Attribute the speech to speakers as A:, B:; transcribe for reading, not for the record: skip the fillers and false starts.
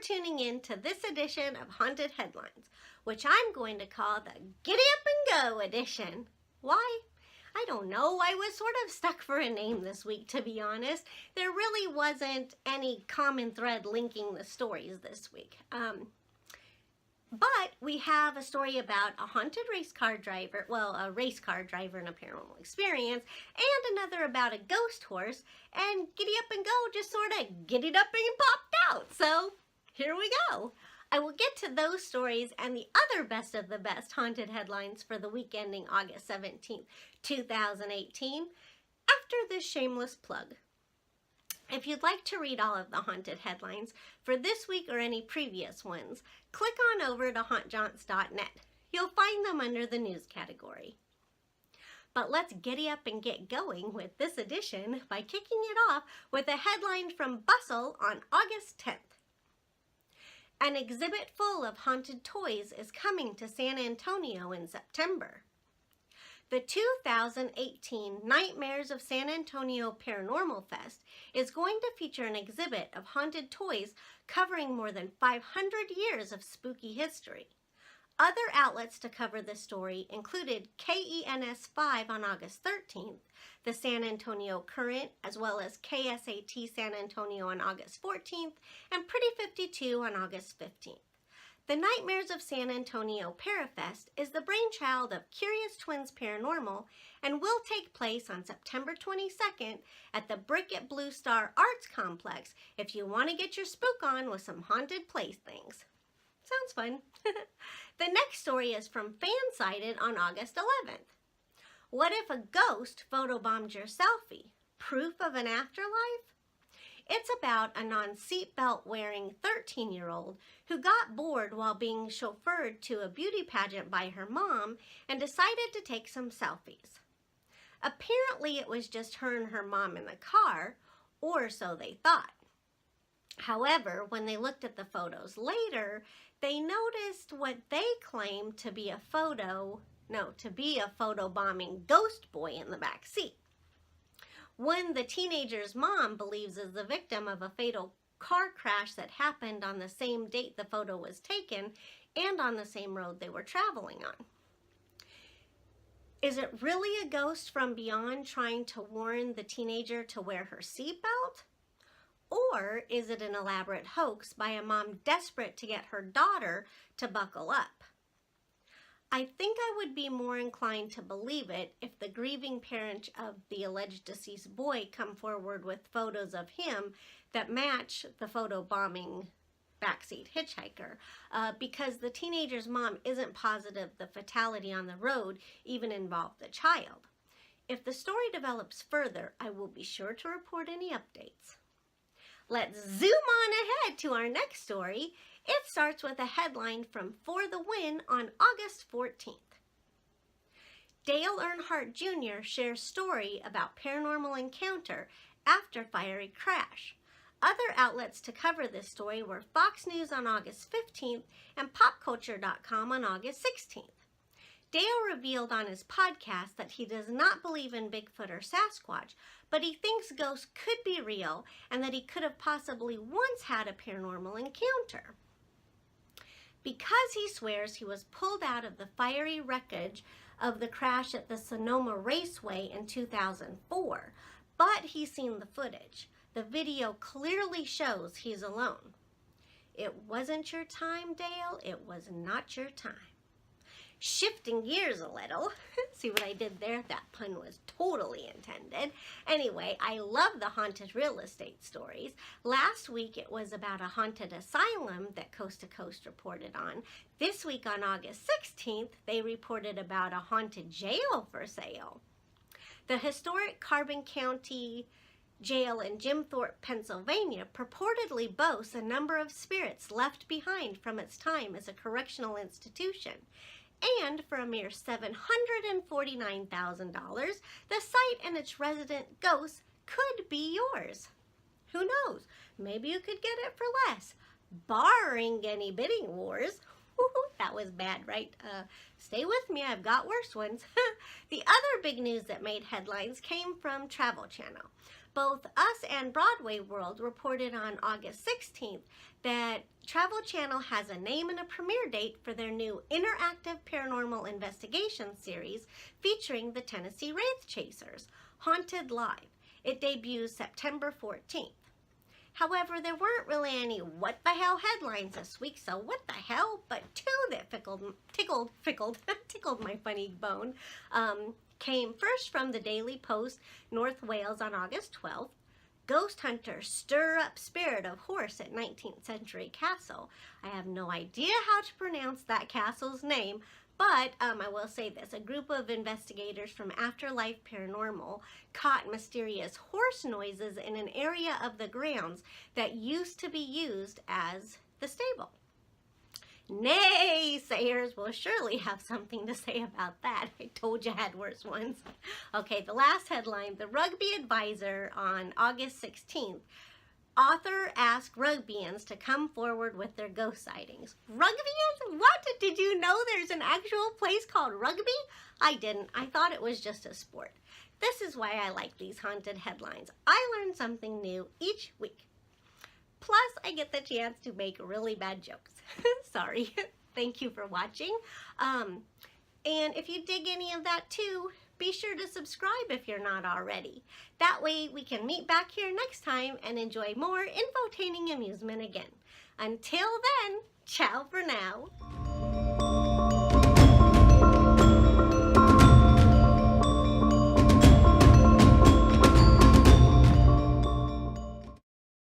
A: tuning in to this edition of Haunted Headlines, which I'm going to call the Giddyup and Go Edition. Why? I don't know. I was sort of stuck for a name this week, to be honest. There really wasn't any common thread linking the stories this week. But we have a story about a haunted race car driver, well, a race car driver and a paranormal experience, and another about a ghost horse, and Giddy Up and Go just sort of giddied up and popped out. So here we go. I will get to those stories and the other best of the best haunted headlines for the week ending August 17th, 2018, after this shameless plug. If you'd like to read all of the haunted headlines for this week or any previous ones, click on over to hauntjaunts.net. You'll find them under the news category. But let's giddy up and get going with this edition by kicking it off with a headline from Bustle on August 10th. An exhibit full of haunted toys is coming to San Antonio in September. The 2018 Nightmares of San Antonio Paranormal Fest is going to feature an exhibit of haunted toys covering more than 500 years of spooky history. Other outlets to cover this story included KENS5 on August 13th, the San Antonio Current, as well as KSAT San Antonio on August 14th, and Pretty 52 on August 15th. The Nightmares of San Antonio Parafest is the brainchild of Curious Twins Paranormal and will take place on September 22nd at the Brick at Blue Star Arts Complex if you want to get your spook on with some haunted playthings. Sounds fun. The next story is from Fansided on August 11th. What if a ghost photobombed your selfie? Proof of an afterlife? It's about a non-seatbelt wearing 13-year-old who got bored while being chauffeured to a beauty pageant by her mom and decided to take some selfies. Apparently it was just her and her mom in the car, or so they thought. However, when they looked at the photos later, they noticed what they claimed to be a photobombing ghost boy in the back seat. One the teenager's mom believes is the victim of a fatal car crash that happened on the same date the photo was taken and on the same road they were traveling on. Is it really a ghost from beyond trying to warn the teenager to wear her seatbelt? Or is it an elaborate hoax by a mom desperate to get her daughter to buckle up? I think I would be more inclined to believe it if the grieving parent of the alleged deceased boy come forward with photos of him that match the photobombing backseat hitchhiker, because the teenager's mom isn't positive the fatality on the road even involved the child. If the story develops further, I will be sure to report any updates. Let's zoom on ahead to our next story. It starts with a headline from For the Win on August 14th. Dale Earnhardt Jr. shares story about paranormal encounter after fiery crash. Other outlets to cover this story were Fox News on August 15th and PopCulture.com on August 16th. Dale revealed on his podcast that he does not believe in Bigfoot or Sasquatch, but he thinks ghosts could be real and that he could have possibly once had a paranormal encounter. Because he swears he was pulled out of the fiery wreckage of the crash at the Sonoma Raceway in 2004, but he's seen the footage. The video clearly shows he's alone. It wasn't your time, Dale. It was not your time. Shifting gears a little, see what I did there? That pun was totally intended. Anyway, I love the haunted real estate stories. Last week it was about a haunted asylum that Coast to Coast reported on. This week on August 16th, they reported about a haunted jail for sale. The historic Carbon County Jail in Jim Thorpe, Pennsylvania, purportedly boasts a number of spirits left behind from its time as a correctional institution. And for a mere $749,000, the site and its resident ghosts could be yours. Who knows? Maybe you could get it for less, barring any bidding wars. That was bad, right? Stay with me, I've got worse ones. The other big news that made headlines came from Travel Channel. Both Us and Broadway World reported on August 16th that Travel Channel has a name and a premiere date for their new interactive paranormal investigation series featuring the Tennessee Wraith Chasers, Haunted Live. It debuts September 14th. However, there weren't really any what the hell headlines this week, so what the hell, but two that tickled my funny bone came first from the Daily Post, North Wales on August 12th. Ghost hunters stir up spirit of horse at 19th century castle. I have no idea how to pronounce that castle's name, but I will say this. A group of investigators from Afterlife Paranormal caught mysterious horse noises in an area of the grounds that used to be used as the stable. Naysayers will surely have something to say about that. I told you I had worse ones. Okay, the last headline, the Rugby Advisor on August 16th. Author asked Rugbyans to come forward with their ghost sightings. Rugbyans? What? Did you know there's an actual place called Rugby? I didn't. I thought it was just a sport. This is why I like these haunted headlines. I learn something new each week. Plus, I get the chance to make really bad jokes. Sorry. Thank you for watching. And if you dig any of that too, be sure to subscribe if you're not already. That way we can meet back here next time and enjoy more infotaining amusement again. Until then, ciao for now.